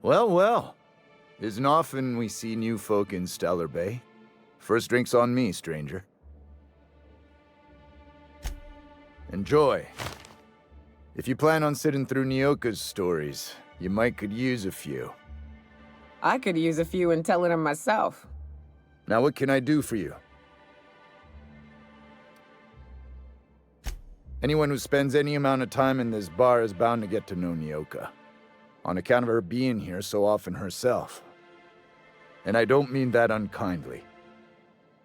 Well, well. Isn't often we see new folk in Stellar Bay. First drink's on me, stranger. Enjoy. If you plan on sitting through Nyoka's stories, you might could use a few. I could use a few and telling them myself. Now what can I do for you? Anyone who spends any amount of time in this bar is bound to get to know Nyoka, on account of her being here so often herself. And I don't mean that unkindly.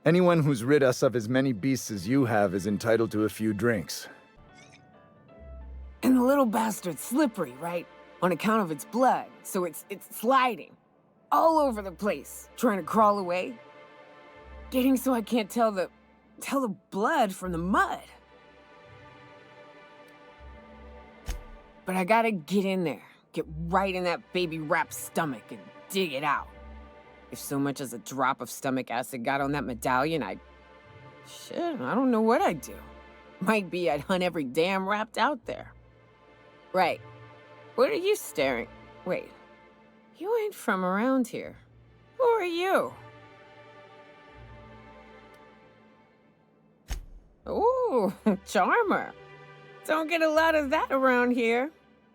Anyone who's rid us of as many beasts as you have is entitled to a few drinks. And the little bastard's slippery, right? On account of its blood, so it's sliding. All over the place, trying to crawl away. Getting so I can't tell the blood from the mud. But I gotta get in there, get right in that baby rap's stomach and dig it out. If so much as a drop of stomach acid got on that medallion, I don't know what I'd do. Might be I'd hunt every damn rapt out there. Right. What are you staring? Wait. You ain't from around here. Who are you? Ooh, charmer. Don't get a lot of that around here.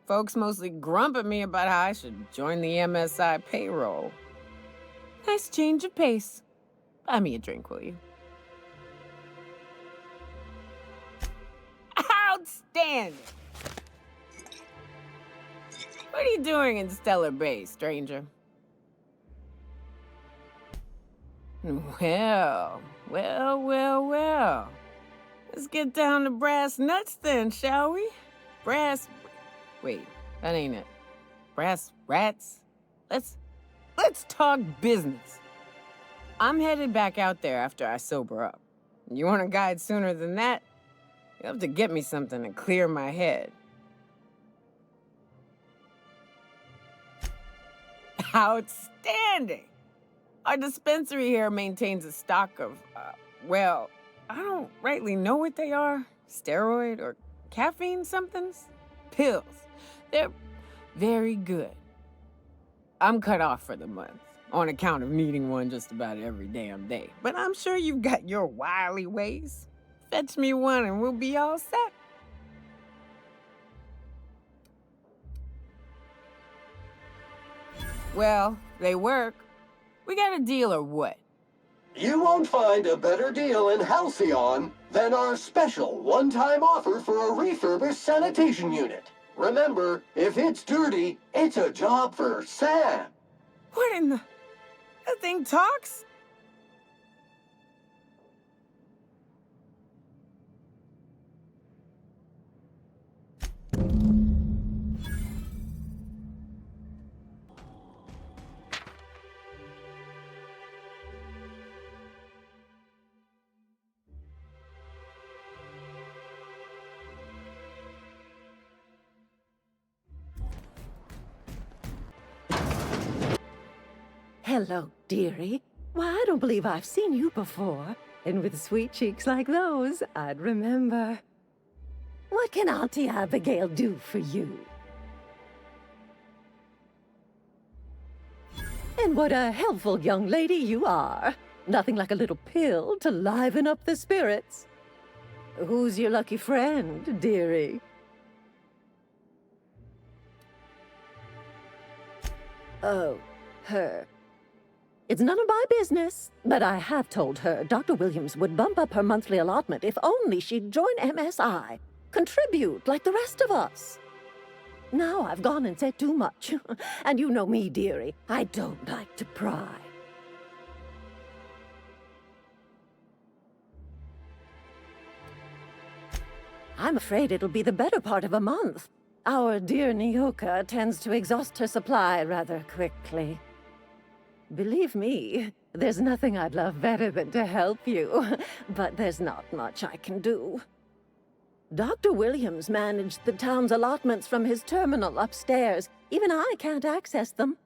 Folks mostly grump at me about how I should join the MSI payroll. Nice change of pace. Buy me a drink, will you? Outstanding! What are you doing in Stellar Bay, stranger? Well. Let's get down to brass nuts then, shall we? Wait, that ain't it. Brass rats? Let's talk business. I'm headed back out there after I sober up. You want a guide sooner than that? You'll have to get me something to clear my head. Outstanding! Our dispensary here maintains a stock of, well, I don't rightly know what they are. Steroid or caffeine somethings? Pills. They're very good. I'm cut off for the month, on account of needing one just about every damn day. But I'm sure you've got your wily ways. Fetch me one and we'll be all set. Well, they work. We got a deal or what? You won't find a better deal in Halcyon than our special one-time offer for a refurbished sanitation unit. Remember, if it's dirty, it's a job for Sam. What in the... That thing talks? Hello, dearie. Why, I don't believe I've seen you before. And with sweet cheeks like those, I'd remember. What can Auntie Abigail do for you? And what a helpful young lady you are. Nothing like a little pill to liven up the spirits. Who's your lucky friend, dearie? Oh, her. It's none of my business, but I have told her Dr. Williams would bump up her monthly allotment if only she'd join MSI, contribute like the rest of us. Now I've gone and said too much, and you know me, dearie, I don't like to pry. I'm afraid it'll be the better part of a month. Our dear Nyoka tends to exhaust her supply rather quickly. Believe me, there's nothing I'd love better than to help you, but there's not much I can do. Dr. Williams managed the town's allotments from his terminal upstairs. Even I can't access them.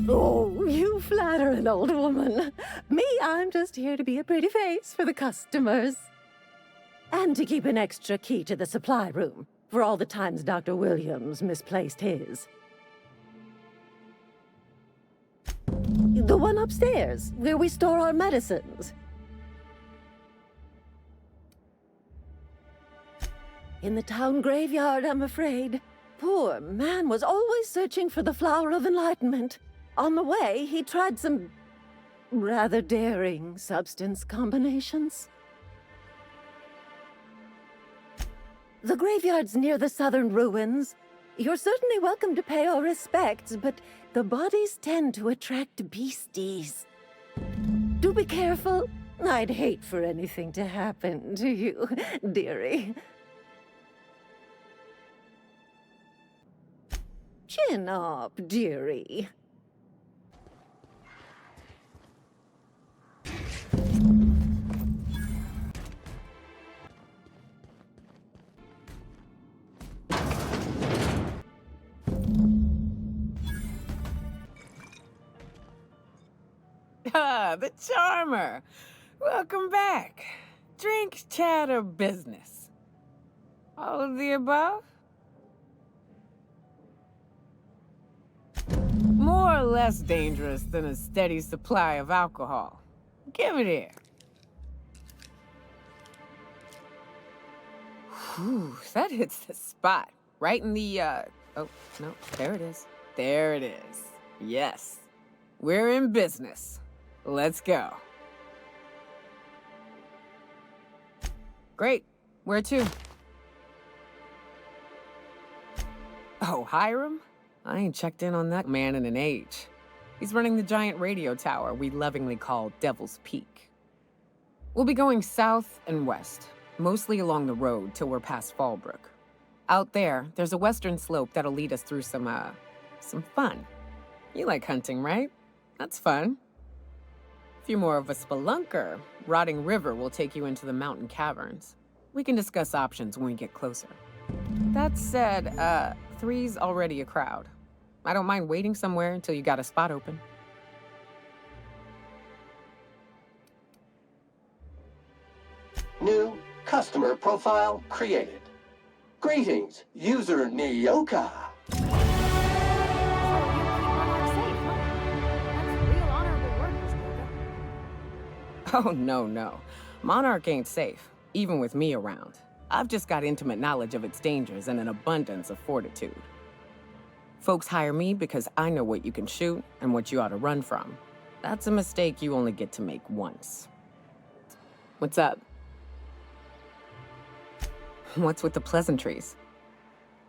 Oh, you flatter an old woman. Me, I'm just here to be a pretty face for the customers. And to keep an extra key to the supply room. for all the times Dr. Williams misplaced his. The one upstairs, where we store our medicines. In the town graveyard, I'm afraid. Poor man was always searching for the flower of enlightenment. On the way, he tried some rather daring substance combinations. The graveyard's near the southern ruins. You're certainly welcome to pay our respects, but the bodies tend to attract beasties. Do be careful. I'd hate for anything to happen to you, dearie. Chin up, dearie. Ah, the charmer. Welcome back. Drink, chat, or business? All of the above? More or less dangerous than a steady supply of alcohol. Give it here. Whew, that hits the spot. Right in the, oh, no, there it is. There it is. Yes. We're in business. Let's go. Great. Where to? Oh, Hiram? I ain't checked in on that man in an age. He's running the giant radio tower we lovingly call Devil's Peak. We'll be going south and west, mostly along the road till we're past Fallbrook. Out there, there's a western slope that'll lead us through some fun. You like hunting, right? That's fun. If you're more of a spelunker, Rotting River will take you into the mountain caverns. We can discuss options when we get closer. That said, 3's already a crowd. I don't mind waiting somewhere until you got a spot open. New customer profile created. Greetings, user Nyoka. Oh, no. Monarch ain't safe, even with me around. I've just got intimate knowledge of its dangers and an abundance of fortitude. Folks hire me because I know what you can shoot and what you ought to run from. That's a mistake you only get to make once. What's up? What's with the pleasantries?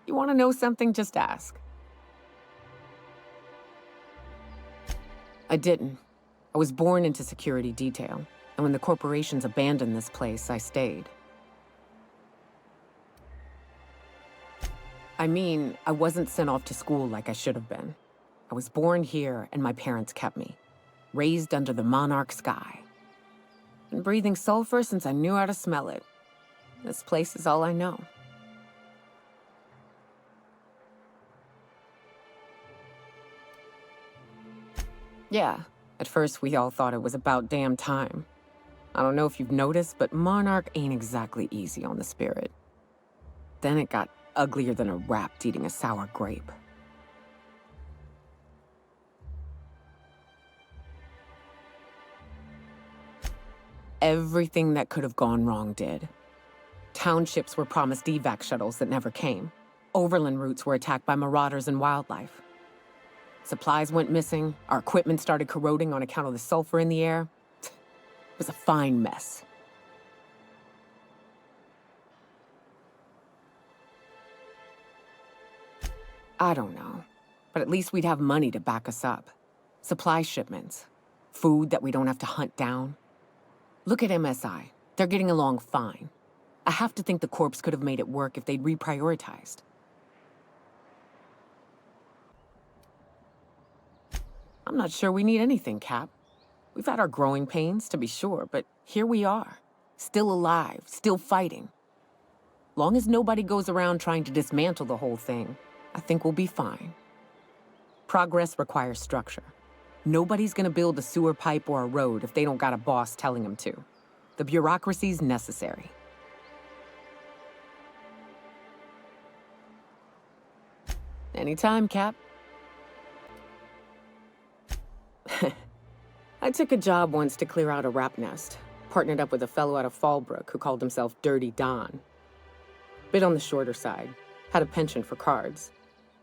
You want to know something? Just ask. I didn't. I was born into security detail, and when the corporations abandoned this place, I stayed. I mean, I wasn't sent off to school like I should have been. I was born here, and my parents kept me. Raised under the monarch sky. Been breathing sulfur since I knew how to smell it. This place is all I know. Yeah, at first we all thought it was about damn time. I don't know if you've noticed, but Monarch ain't exactly easy on the spirit. Then it got uglier than a rat eating a sour grape. Everything that could have gone wrong did. Townships were promised evac shuttles that never came. Overland routes were attacked by marauders and wildlife. Supplies went missing, our equipment started corroding on account of the sulfur in the air. It was a fine mess. I don't know, but at least we'd have money to back us up. Supply shipments, food that we don't have to hunt down. Look at MSI. They're getting along fine. I have to think the Corps could have made it work if they'd reprioritized. I'm not sure we need anything, Cap. We've had our growing pains, to be sure, but here we are. Still alive, still fighting. Long as nobody goes around trying to dismantle the whole thing, I think we'll be fine. Progress requires structure. Nobody's gonna build a sewer pipe or a road if they don't got a boss telling them to. The bureaucracy's necessary. Anytime, Cap. I took a job once to clear out a rat nest. Partnered up with a fellow out of Fallbrook who called himself Dirty Don. Bit on the shorter side. Had a penchant for cards.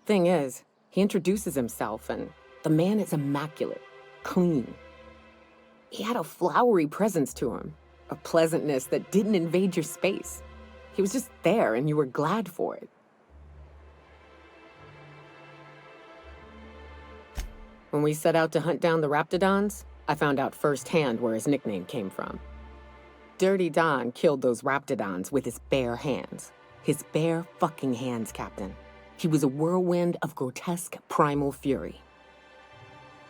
Thing is, he introduces himself and the man is immaculate. Clean. He had a flowery presence to him. A pleasantness that didn't invade your space. He was just there and you were glad for it. When we set out to hunt down the Raptidons, I found out firsthand where his nickname came from. Dirty Don killed those Raptidons with his bare hands. His bare fucking hands, Captain. He was a whirlwind of grotesque primal fury.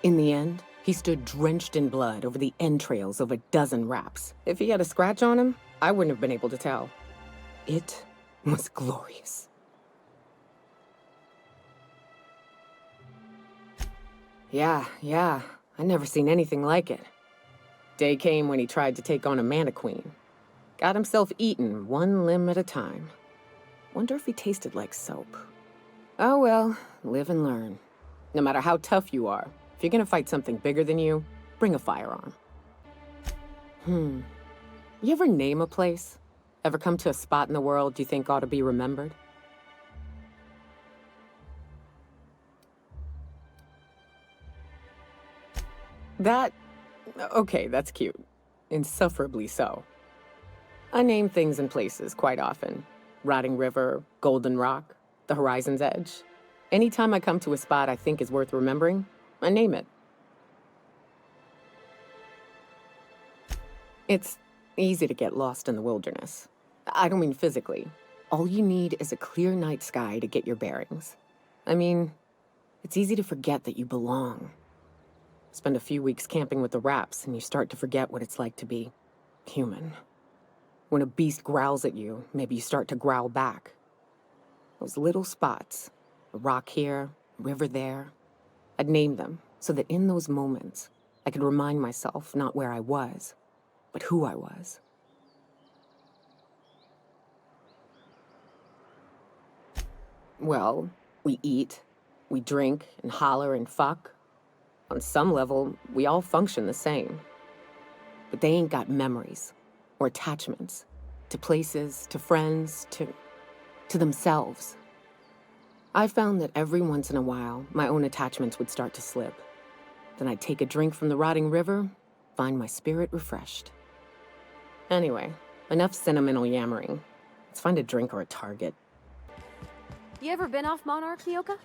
In the end, he stood drenched in blood over the entrails of a dozen raps. If he had a scratch on him, I wouldn't have been able to tell. It was glorious. Yeah, I never seen anything like it. Day came when he tried to take on a Mantiqueen. Got himself eaten one limb at a time. Wonder if he tasted like soap. Oh well, live and learn. No matter how tough you are, if you're gonna fight something bigger than you, bring a firearm. You ever name a place? Ever come to a spot in the world you think ought to be remembered? Okay, that's cute. Insufferably so. I name things and places quite often. Rotting River, Golden Rock, the Horizon's Edge. Anytime I come to a spot I think is worth remembering, I name it. It's easy to get lost in the wilderness. I don't mean physically. All you need is a clear night sky to get your bearings. I mean, it's easy to forget that you belong. Spend a few weeks camping with the Raps, and you start to forget what it's like to be human. When a beast growls at you, maybe you start to growl back. Those little spots, a rock here, a river there, I'd name them so that in those moments, I could remind myself not where I was, but who I was. Well, we eat, we drink, and holler and fuck. On some level, we all function the same. But they ain't got memories or attachments to places, to friends, to themselves. I found that every once in a while, my own attachments would start to slip. Then I'd take a drink from the rotting river, find my spirit refreshed. Anyway, enough sentimental yammering. Let's find a drink or a target. You ever been off Monarch, Nyoka?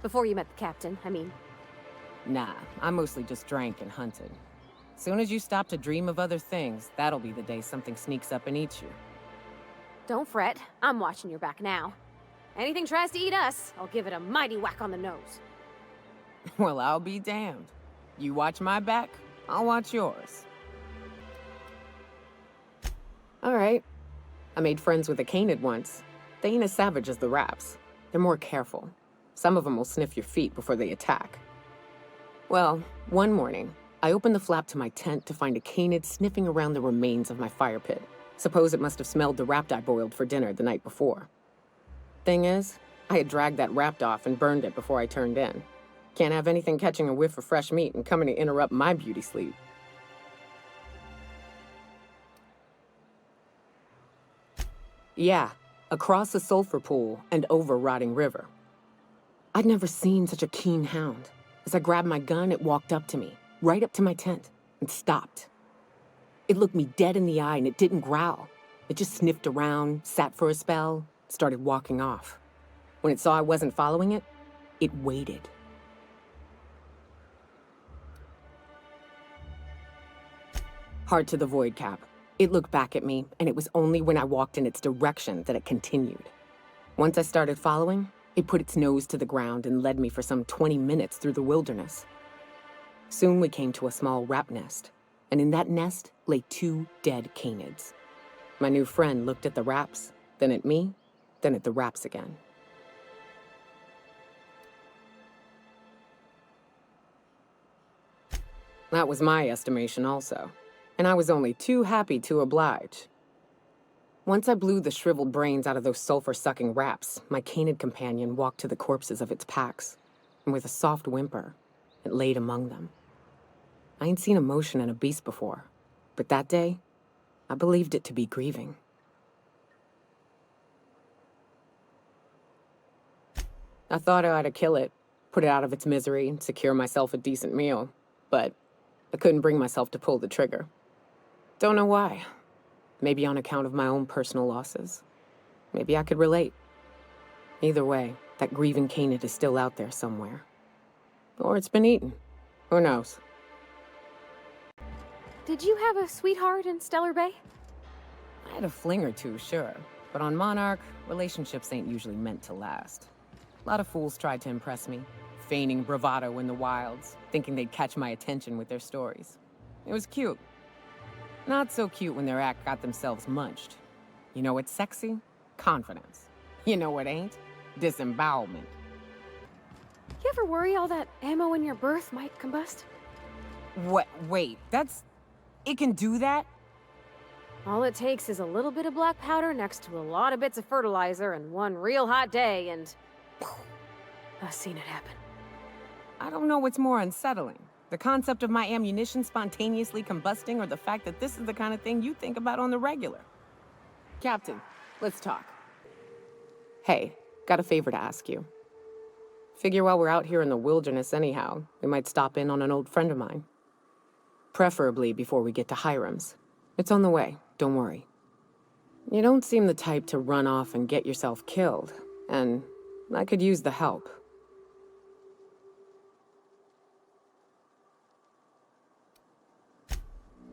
Before you met the captain, I mean. Nah, I mostly just drank and hunted. Soon as you stop to dream of other things, that'll be the day something sneaks up and eats you. Don't fret, I'm watching your back now. Anything tries to eat us, I'll give it a mighty whack on the nose. Well, I'll be damned. You watch my back, I'll watch yours. All right. I made friends with a canid once. They ain't as savage as the Raps. They're more careful. Some of them will sniff your feet before they attack. Well, one morning, I opened the flap to my tent to find a canid sniffing around the remains of my fire pit. Suppose it must have smelled the rapt I boiled for dinner the night before. Thing is, I had dragged that rapt off and burned it before I turned in. Can't have anything catching a whiff of fresh meat and coming to interrupt my beauty sleep. Yeah, across a sulfur pool and over Rotting River. I'd never seen such a keen hound. As I grabbed my gun, it walked up to me, right up to my tent, and stopped. It looked me dead in the eye and it didn't growl. It just sniffed around, sat for a spell, started walking off. When it saw I wasn't following it, it waited. Hard to the void, Cap. It looked back at me, and it was only when I walked in its direction that it continued. Once I started following, it put its nose to the ground and led me for some 20 minutes through the wilderness. Soon we came to a small rap nest, and in that nest lay 2 dead canids. My new friend looked at the Raps, then at me, then at the Raps again. That was my estimation also, and I was only too happy to oblige. Once I blew the shriveled brains out of those sulfur-sucking rats, my canid companion walked to the corpses of its packs, and with a soft whimper, it laid among them. I ain't seen emotion in a beast before, but that day, I believed it to be grieving. I thought I ought to kill it, put it out of its misery, and secure myself a decent meal, but I couldn't bring myself to pull the trigger. Don't know why. Maybe on account of my own personal losses. Maybe I could relate. Either way, that grieving canid is still out there somewhere. Or it's been eaten. Who knows? Did you have a sweetheart in Stellar Bay? I had a fling or two, sure. But on Monarch, relationships ain't usually meant to last. A lot of fools tried to impress me, feigning bravado in the wilds, thinking they'd catch my attention with their stories. It was cute. Not so cute when their act got themselves munched. You know what's sexy? Confidence. You know what ain't? Disembowelment. You ever worry all that ammo in your berth might combust? What? Wait, it can do that? All it takes is a little bit of black powder next to a lot of bits of fertilizer and one real hot day and... I've seen it happen. I don't know what's more unsettling. The concept of my ammunition spontaneously combusting or the fact that this is the kind of thing you think about on the regular. Captain, let's talk. Hey, got a favor to ask you. Figure while we're out here in the wilderness anyhow, we might stop in on an old friend of mine. Preferably before we get to Hiram's. It's on the way, don't worry. You don't seem the type to run off and get yourself killed, and I could use the help.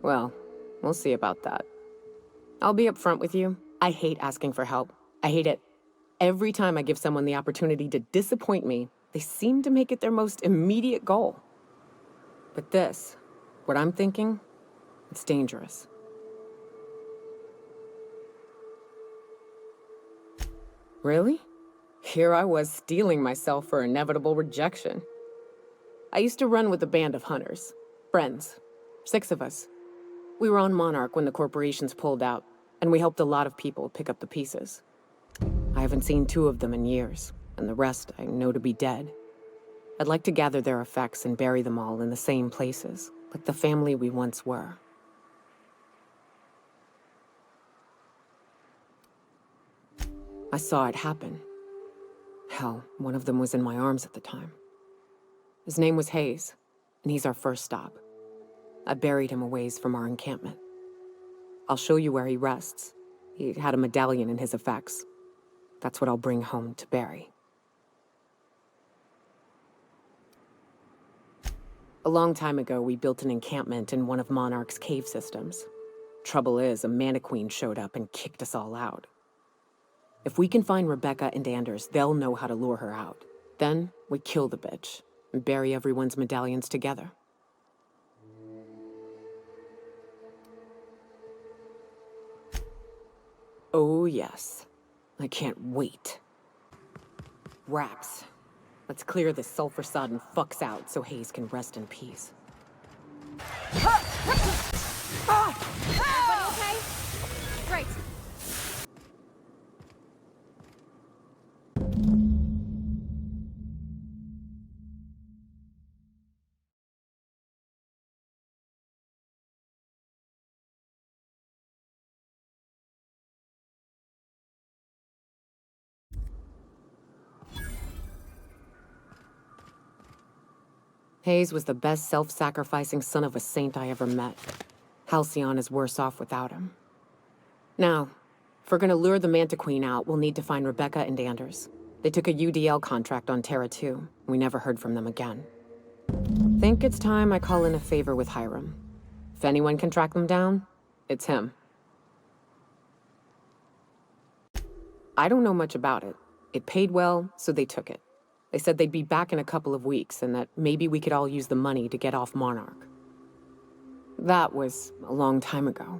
Well, we'll see about that. I'll be upfront with you. I hate asking for help. I hate it. Every time I give someone the opportunity to disappoint me, they seem to make it their most immediate goal. But this, what I'm thinking, it's dangerous. Really? Here I was steeling myself for inevitable rejection. I used to run with a band of hunters. Friends. 6 of us. We were on Monarch when the corporations pulled out, and we helped a lot of people pick up the pieces. I haven't seen 2 of them in years, and the rest I know to be dead. I'd like to gather their effects and bury them all in the same places, like the family we once were. I saw it happen. Hell, one of them was in my arms at the time. His name was Hayes, and he's our first stop. I buried him a ways from our encampment. I'll show you where he rests. He had a medallion in his effects. That's what I'll bring home to Barry. A long time ago, we built an encampment in one of Monarch's cave systems. Trouble is, a Mantiqueen showed up and kicked us all out. If we can find Rebecca and Anders, they'll know how to lure her out. Then, we kill the bitch and bury everyone's medallions together. Oh, yes. I can't wait. Wraps. Let's clear this sulfur-sodden fucks out so Hayes can rest in peace. Everybody okay? Great. Hayes was the best self-sacrificing son of a saint I ever met. Halcyon is worse off without him. Now, if we're gonna lure the Mantiqueen out, we'll need to find Rebecca and Anders. They took a UDL contract on Terra 2. We never heard from them again. Think it's time I call in a favor with Hiram. If anyone can track them down, it's him. I don't know much about it. It paid well, so they took it. They said they'd be back in a couple of weeks and that maybe we could all use the money to get off Monarch. That was a long time ago.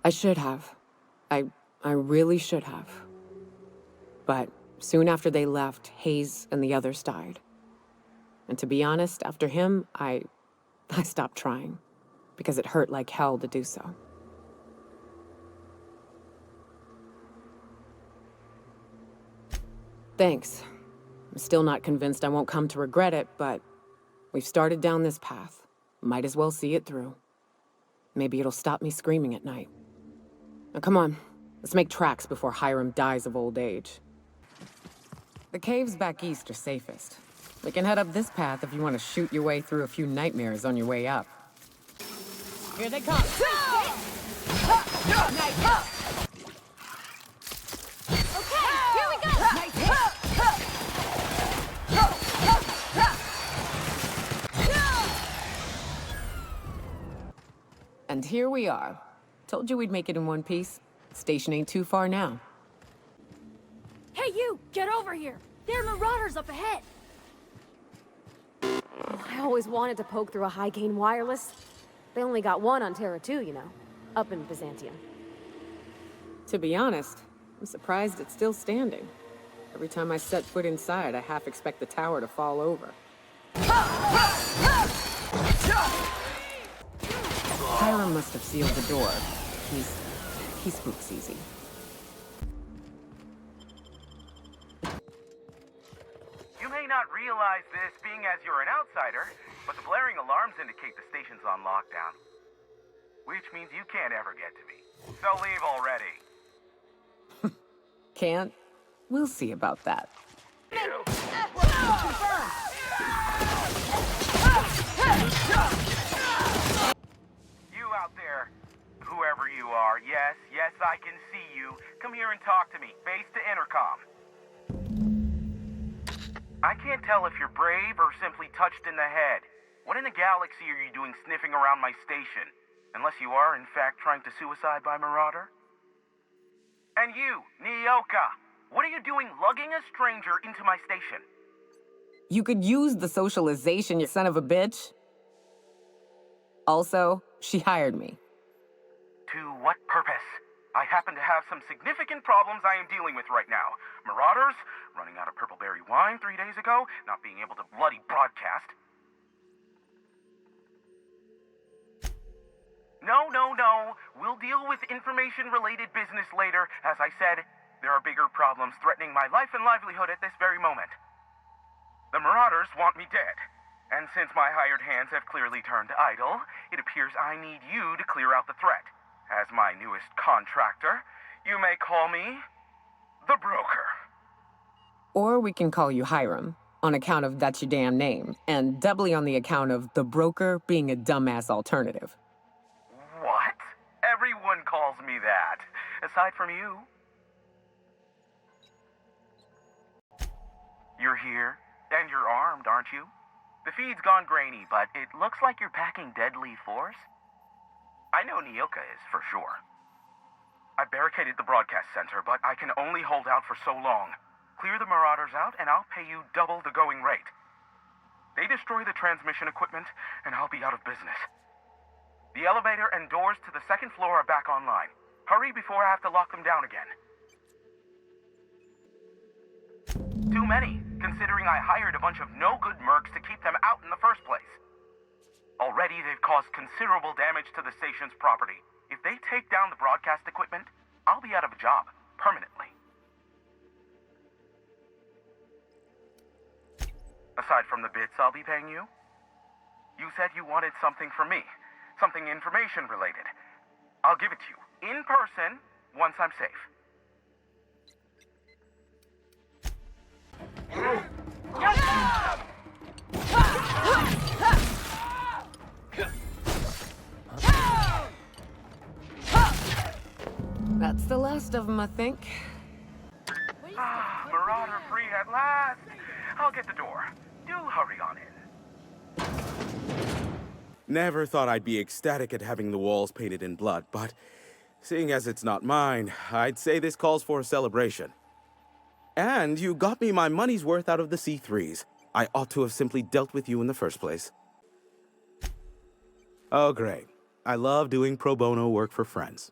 I should have. I really should have. But soon after they left, Hayes and the others died. And to be honest, after him, I stopped trying. because it hurt like hell to do so. Thanks. I'm still not convinced I won't come to regret it, but we've started down this path. Might as well see it through. Maybe it'll stop me screaming at night. Now come on, let's make tracks before Hiram dies of old age. The caves back east are safest. We can head up this path if you want to shoot your way through a few nightmares on your way up. Here they come! Okay, here we go! And here we are. Told you we'd make it in one piece. Station ain't too far now. Hey, you! Get over here! There are marauders up ahead! Oh, I always wanted to poke through a high-gain wireless. They only got one on Terra 2, you know, up in Byzantium. To be honest, I'm surprised it's still standing. Every time I set foot inside, I half expect the tower to fall over. Hiram must have sealed the door. He spooks easy. You may not realize this being as you're an outsider, but the blaring alarms indicate the station's on lockdown. Which means you can't ever get to me. So leave already. Can't? We'll see about that. You out there, whoever you are, yes, I can see you. Come here and talk to me. Base to intercom. I can't tell if you're brave or simply touched in the head. What in the galaxy are you doing sniffing around my station? Unless you are, in fact, trying to suicide by Marauder? And you, Nyoka, what are you doing lugging a stranger into my station? You could use the socialization, you son of a bitch. Also, she hired me. To what purpose? I happen to have some significant problems I am dealing with right now. Marauders, running out of purple berry wine 3 days ago, not being able to bloody broadcast. No. We'll deal with information-related business later. As I said, there are bigger problems threatening my life and livelihood at this very moment. The Marauders want me dead. And since my hired hands have clearly turned idle, it appears I need you to clear out the threat. As my newest contractor, you may call me the Broker. Or we can call you Hiram, on account of that's your damn name, and doubly on the account of the Broker being a dumbass alternative. What? Everyone calls me that, aside from you. You're here, and you're armed, aren't you? The feed's gone grainy, but it looks like you're packing deadly force. I know Nyoka is, for sure. I barricaded the broadcast center, but I can only hold out for so long. Clear the Marauders out, and I'll pay you double the going rate. They destroy the transmission equipment, and I'll be out of business. The elevator and doors to the second floor are back online. Hurry before I have to lock them down again. Too many, considering I hired a bunch of no-good mercs to keep them out in the first place. Already, they've caused considerable damage to the station's property. If they take down the broadcast equipment, I'll be out of a job, permanently. Aside from the bits I'll be paying you, you said you wanted something from me. Something information-related. I'll give it to you, in person, once I'm safe. That's the last of them, I think. Marauder free at last. I'll get the door. Do hurry on in. Never thought I'd be ecstatic at having the walls painted in blood, but seeing as it's not mine, I'd say this calls for a celebration. And you got me my money's worth out of the C3s. I ought to have simply dealt with you in the first place. Oh, great. I love doing pro bono work for friends.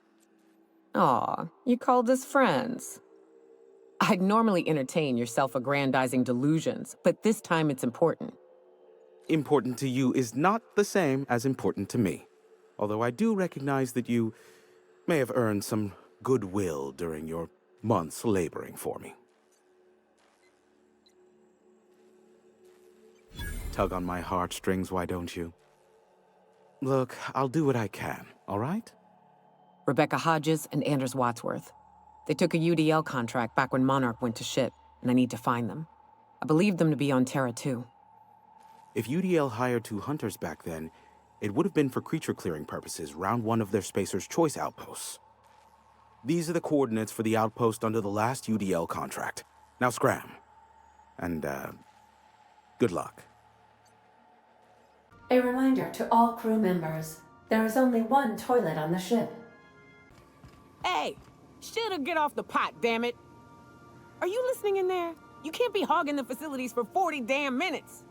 Aw, you called us friends. I'd normally entertain your self-aggrandizing delusions, but this time it's important. Important to you is not the same as important to me. Although I do recognize that you may have earned some goodwill during your months laboring for me. Tug on my heartstrings, why don't you? Look, I'll do what I can, all right? Rebecca Hodges and Anders Wadsworth. They took a UDL contract back when Monarch went to shit, and I need to find them. I believe them to be on Terra too. If UDL hired 2 hunters back then, it would have been for creature clearing purposes round one of their Spacer's Choice outposts. These are the coordinates for the outpost under the last UDL contract. Now scram. And, good luck. A reminder to all crew members, there is only one toilet on the ship. Hey! Shit'll get off the pot, damn it! Are you listening in there? You can't be hogging the facilities for 40 damn minutes!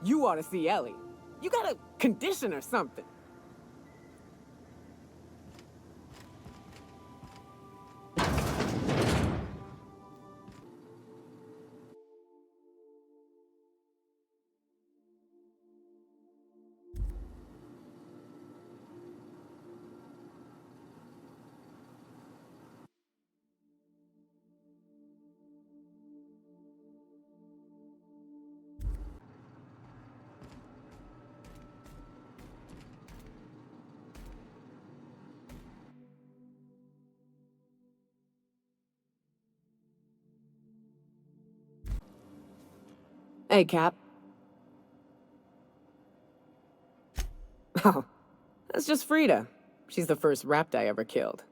You ought to see Ellie. You got a condition or something. Hey, Cap. Oh, that's just Frida. She's the first rapt I ever killed.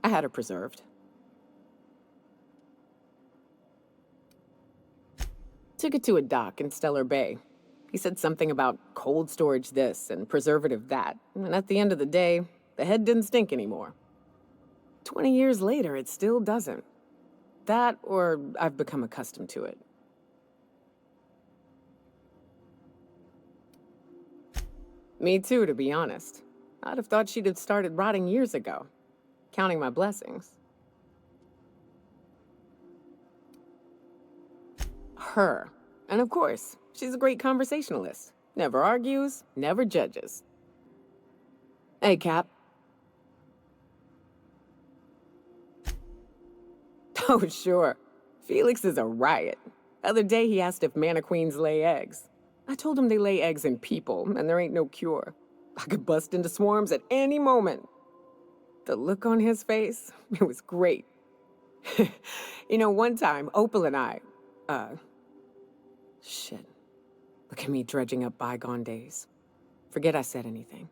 I had her preserved. Took it to a dock in Stellar Bay. He said something about cold storage this and preservative that, and at the end of the day, the head didn't stink anymore. 20 years later, it still doesn't. That, or I've become accustomed to it. Me too, to be honest. I'd have thought she'd have started rotting years ago. Counting my blessings. Her. And of course, she's a great conversationalist. Never argues, never judges. Hey, Cap. Oh, sure. Felix is a riot. Other day he asked if mana queens lay eggs. I told him they lay eggs in people, and there ain't no cure. I could bust into swarms at any moment. The look on his face, it was great. You know, one time, Opal and I, shit. Look at me dredging up bygone days. Forget I said anything.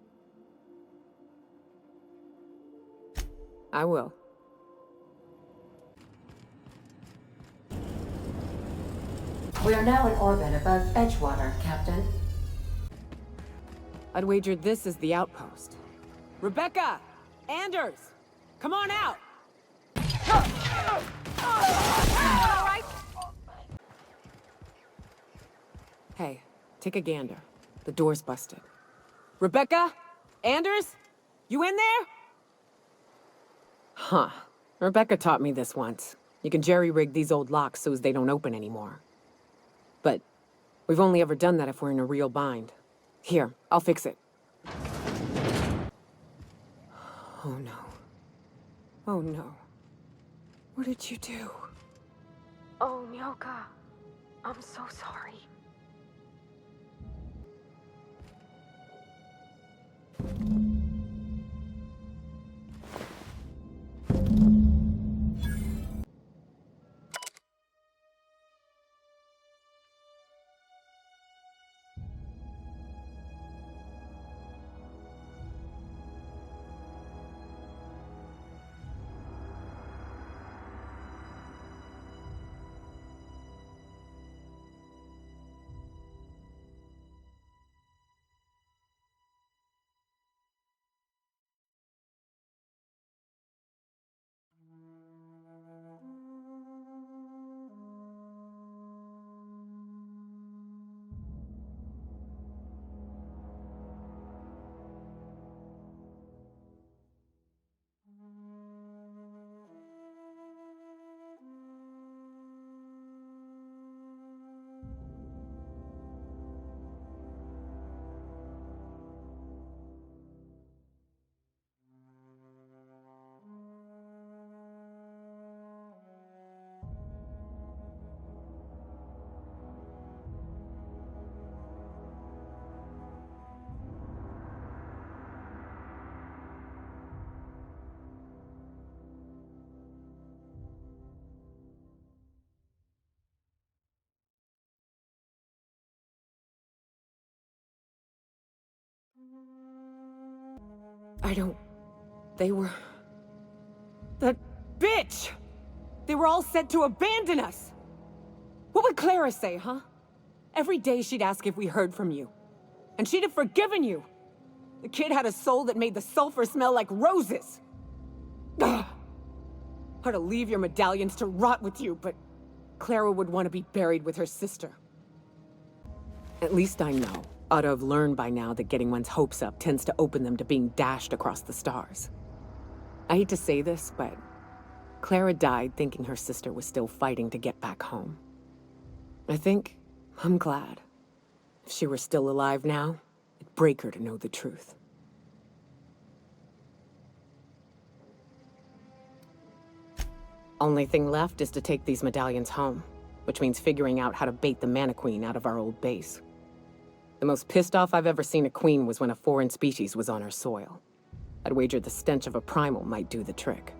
I will. We are now in orbit above Edgewater, Captain. I'd wager this is the outpost. Rebecca! Anders! Come on out! Hey, take a gander. The door's busted. Rebecca? Anders? You in there? Huh. Rebecca taught me this once. You can jerry-rig these old locks so as they don't open anymore. But we've only ever done that if we're in a real bind. Here, I'll fix it. Oh no. Oh no. What did you do? Oh, Nyoka. I'm so sorry. I don't... They were... That bitch! They were all set to abandon us! What would Clara say, huh? Every day she'd ask if we heard from you. And she'd have forgiven you! The kid had a soul that made the sulfur smell like roses! Ugh. Or to leave your medallions to rot with you, but Clara would want to be buried with her sister. At least I know. Ought to have learned by now that getting one's hopes up tends to open them to being dashed across the stars. I hate to say this, but Clara died thinking her sister was still fighting to get back home. I'm glad. If she were still alive now, it'd break her to know the truth. Only thing left is to take these medallions home, which means figuring out how to bait the Mana-Queen out of our old base. The most pissed off I've ever seen a queen was when a foreign species was on her soil. I'd wager the stench of a primal might do the trick.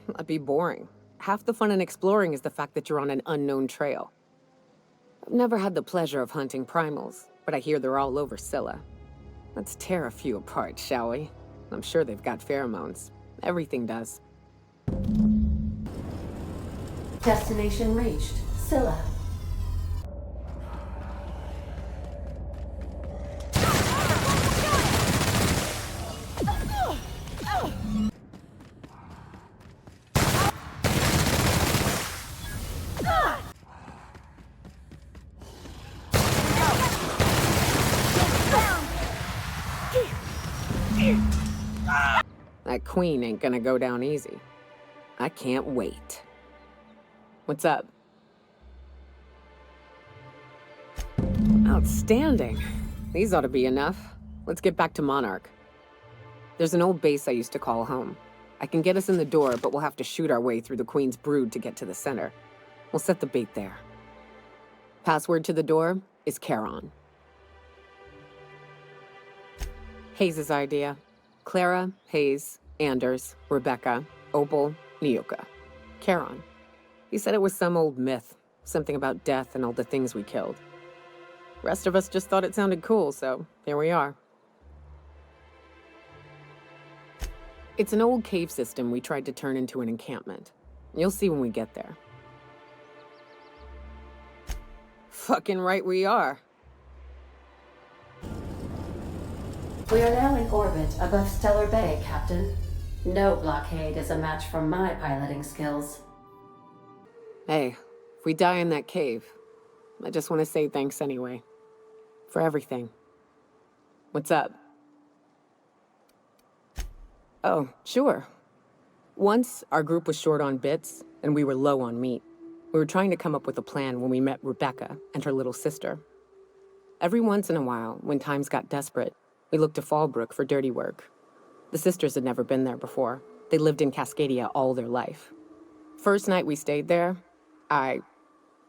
That'd be boring. Half the fun in exploring is the fact that you're on an unknown trail. I've never had the pleasure of hunting primals, but I hear they're all over Scylla. Let's tear a few apart, shall we? I'm sure they've got pheromones. Everything does. Destination reached. Scylla. That queen ain't gonna go down easy. I can't wait. What's up? Outstanding. These ought to be enough. Let's get back to Monarch. There's an old base I used to call home. I can get us in the door, but we'll have to shoot our way through the Queen's brood to get to the center. We'll set the bait there. Password to the door is Charon. Hayes' idea. Clara, Hayes, Anders, Rebecca, Opal, Nyoka. Charon. He said it was some old myth, something about death and all the things we killed. Rest of us just thought it sounded cool, so here we are. It's an old cave system we tried to turn into an encampment. You'll see when we get there. Fucking right we are. We are now in orbit above Stellar Bay, Captain. No blockade is a match for my piloting skills. Hey, if we die in that cave, I just want to say thanks anyway. For everything. What's up? Oh, sure. Once, our group was short on bits, and we were low on meat. We were trying to come up with a plan when we met Rebecca and her little sister. Every once in a while, when times got desperate, we looked to Fallbrook for dirty work. The sisters had never been there before. They lived in Cascadia all their life. First night we stayed there,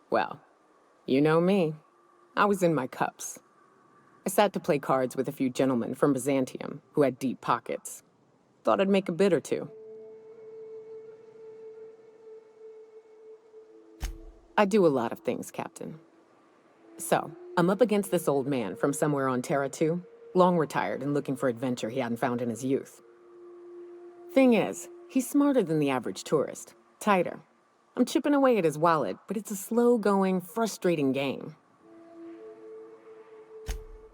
well, you know me. I was in my cups. I sat to play cards with a few gentlemen from Byzantium who had deep pockets. Thought I'd make a bid or two. I do a lot of things, Captain. So, I'm up against this old man from somewhere on Terra 2, long retired and looking for adventure he hadn't found in his youth. Thing is, he's smarter than the average tourist, tighter. I'm chipping away at his wallet, but it's a slow-going, frustrating game.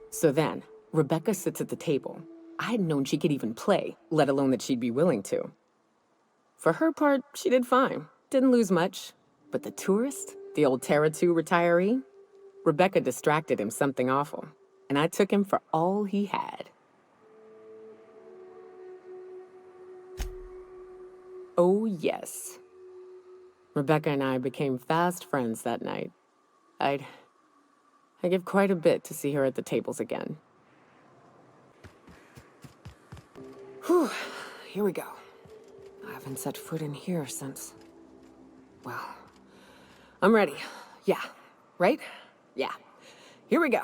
So then, Rebecca sits at the table. I hadn't known she could even play, let alone that she'd be willing to. For her part, she did fine. Didn't lose much. But the tourist, the old Terra 2 retiree, Rebecca distracted him something awful, and I took him for all he had. Oh, yes. Rebecca and I became fast friends that night. I'd give quite a bit to see her at the tables again. Whew, here we go. I haven't set foot in here since... Well, I'm ready. Yeah, right? Yeah. Here we go.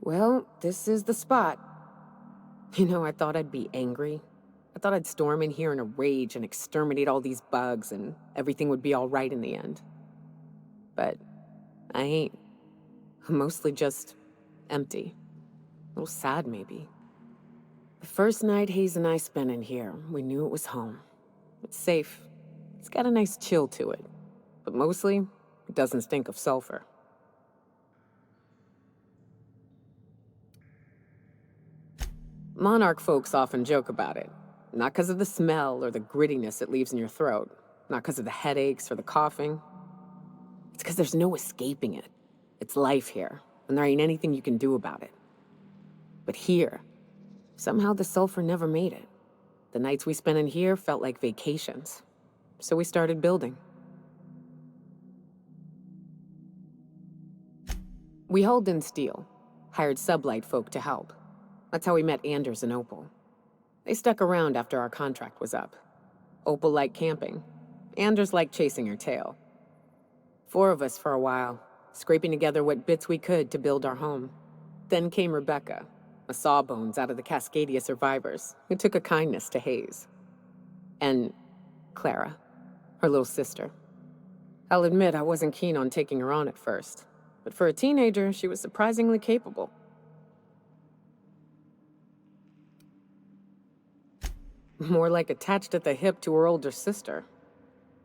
Well, this is the spot. You know, I thought I'd be angry. I thought I'd storm in here in a rage and exterminate all these bugs and everything would be all right in the end. But I ain't. I'm mostly just empty. A little sad, maybe. The first night Hayes and I spent in here, we knew it was home. It's safe. It's got a nice chill to it. But mostly, it doesn't stink of sulfur. Monarch folks often joke about it. Not because of the smell or the grittiness it leaves in your throat. Not because of the headaches or the coughing. It's because there's no escaping it. It's life here, and there ain't anything you can do about it. But here, somehow the sulfur never made it. The nights we spent in here felt like vacations. So we started building. We hauled in steel, hired sublight folk to help. That's how we met Anders and Opal. They stuck around after our contract was up. Opal liked camping. Anders liked chasing her tail. 4 of us for a while, scraping together what bits we could to build our home. Then came Rebecca, a sawbones out of the Cascadia survivors, who took a kindness to Hayes. And Clara, her little sister. I'll admit I wasn't keen on taking her on at first, but for a teenager, she was surprisingly capable. More like attached at the hip to her older sister.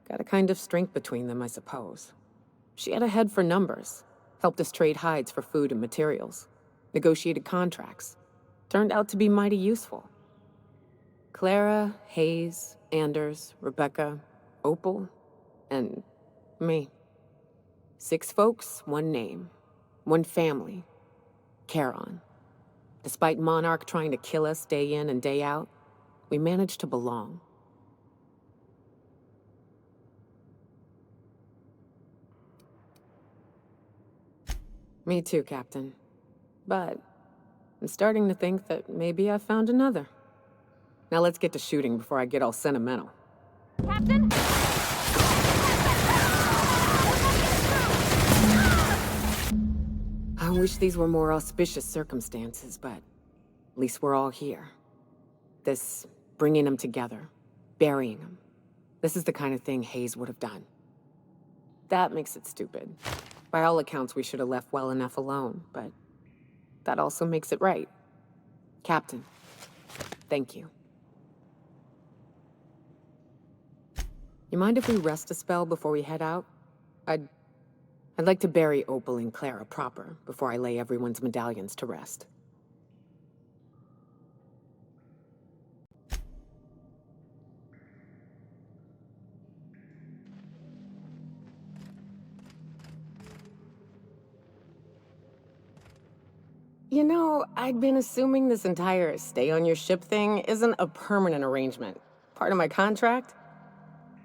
Got a kind of strength between them, I suppose. She had a head for numbers, helped us trade hides for food and materials, negotiated contracts. Turned out to be mighty useful. Clara, Hayes, Anders, Rebecca, Opal, and me. 6 folks, 1 name, 1 family. Charon. Despite Monarch trying to kill us day in and day out, we managed to belong. Me too, Captain. But I'm starting to think that maybe I found another. Now let's get to shooting before I get all sentimental. Captain? I wish these were more auspicious circumstances, but at least we're all here. This bringing them together, burying them. This is the kind of thing Hayes would have done. That makes it stupid. By all accounts, we should have left well enough alone, but that also makes it right. Captain, thank you. You mind if we rest a spell before we head out? I'd like to bury Opal and Clara proper before I lay everyone's medallions to rest. You know, I'd been assuming this entire stay on your ship thing isn't a permanent arrangement. Part of my contract?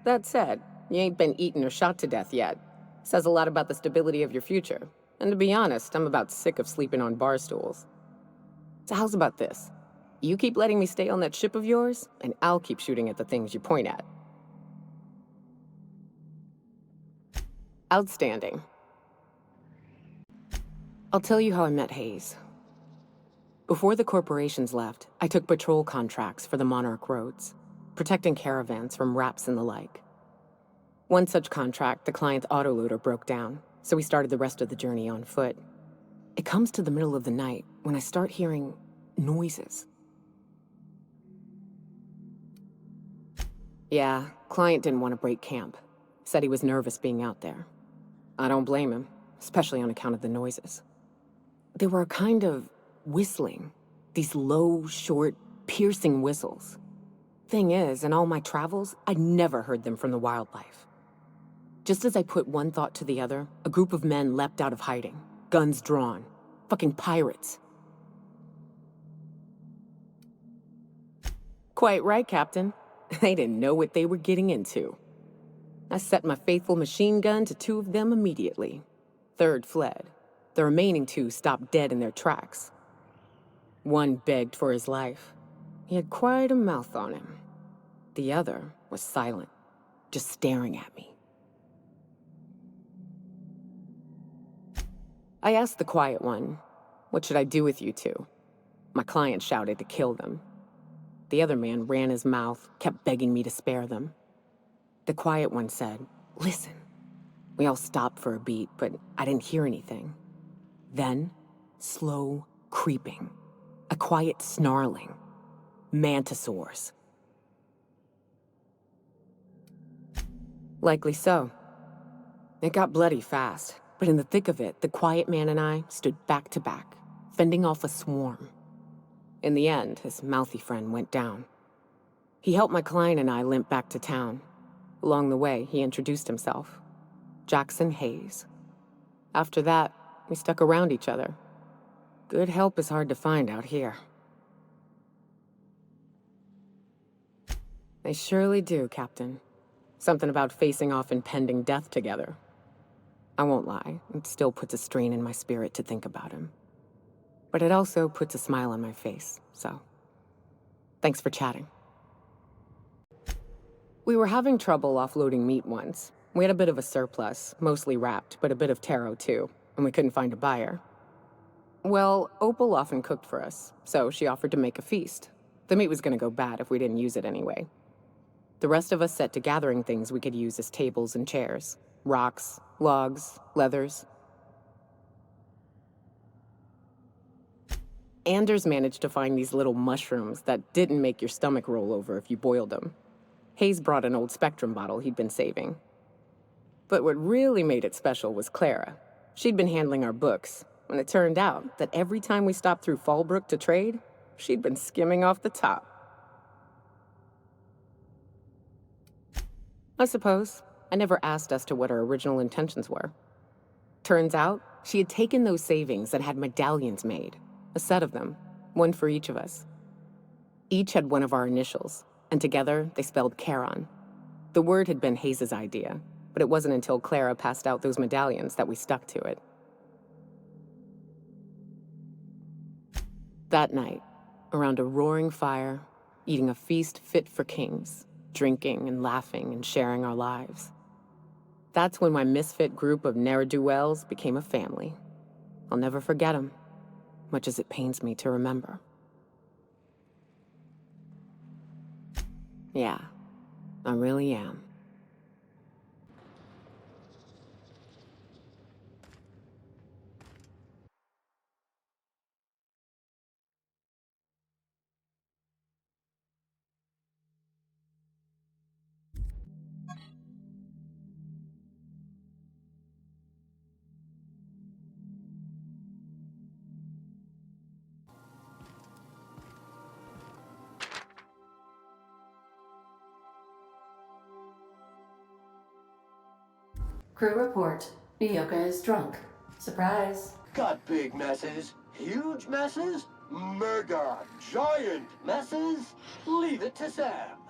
That said, you ain't been eaten or shot to death yet. Says a lot about the stability of your future. And to be honest, I'm about sick of sleeping on bar stools. So how's about this? You keep letting me stay on that ship of yours, and I'll keep shooting at the things you point at. Outstanding. I'll tell you how I met Hayes. Before the corporations left, I took patrol contracts for the Monarch roads, protecting caravans from raps and the like. One such contract, the client's autoloader broke down, so we started the rest of the journey on foot. It comes to the middle of the night when I start hearing noises. Yeah, client didn't want to break camp. Said he was nervous being out there. I don't blame him, especially on account of the noises. They were a kind of whistling. These low, short, piercing whistles. Thing is, in all my travels, I'd never heard them from the wildlife. Just as I put one thought to the other, a group of men leapt out of hiding, guns drawn. Fucking pirates. Quite right, Captain. They didn't know what they were getting into. I set my faithful machine gun to 2 of them immediately. 3rd fled. The remaining 2 stopped dead in their tracks. One begged for his life. He had quite a mouth on him. The other was silent, just staring at me. I asked the quiet one, What should I do with you two? My client shouted to kill them. The other man ran his mouth, kept begging me to spare them. The quiet one said, listen. We all stopped for a beat, but I didn't hear anything. Then, slow creeping. A quiet snarling. Mantisaurs. Likely so. It got bloody fast, but in the thick of it, the quiet man and I stood back to back, fending off a swarm. In the end, his mouthy friend went down. He helped my client and I limp back to town. Along the way, he introduced himself. Jackson Hayes. After that, we stuck around each other. Good help is hard to find out here. They surely do, Captain. Something about facing off impending death together. I won't lie, it still puts a strain in my spirit to think about him. But it also puts a smile on my face, so... Thanks for chatting. We were having trouble offloading meat once. We had a bit of a surplus, mostly wrapped, but a bit of taro too, and we couldn't find a buyer. Well, Opal often cooked for us, so she offered to make a feast. The meat was gonna go bad if we didn't use it anyway. The rest of us set to gathering things we could use as tables and chairs. Rocks, logs, leathers. Anders managed to find these little mushrooms that didn't make your stomach roll over if you boiled them. Hayes brought an old Spectrum bottle he'd been saving. But what really made it special was Clara. She'd been handling our books, and it turned out that every time we stopped through Fallbrook to trade, she'd been skimming off the top. I suppose I never asked as to what her original intentions were. Turns out, she had taken those savings and had medallions made. A set of them, one for each of us. Each had one of our initials, and together they spelled Charon. The word had been Hayes' idea, but it wasn't until Clara passed out those medallions that we stuck to it. That night, around a roaring fire, eating a feast fit for kings, drinking and laughing and sharing our lives. That's when my misfit group of ne'er-do-wells became a family. I'll never forget them, much as it pains me to remember. Yeah, I really am. Crew report. Nyoka is drunk. Surprise. Got big messes, huge messes, mega giant messes? Leave it to Sam.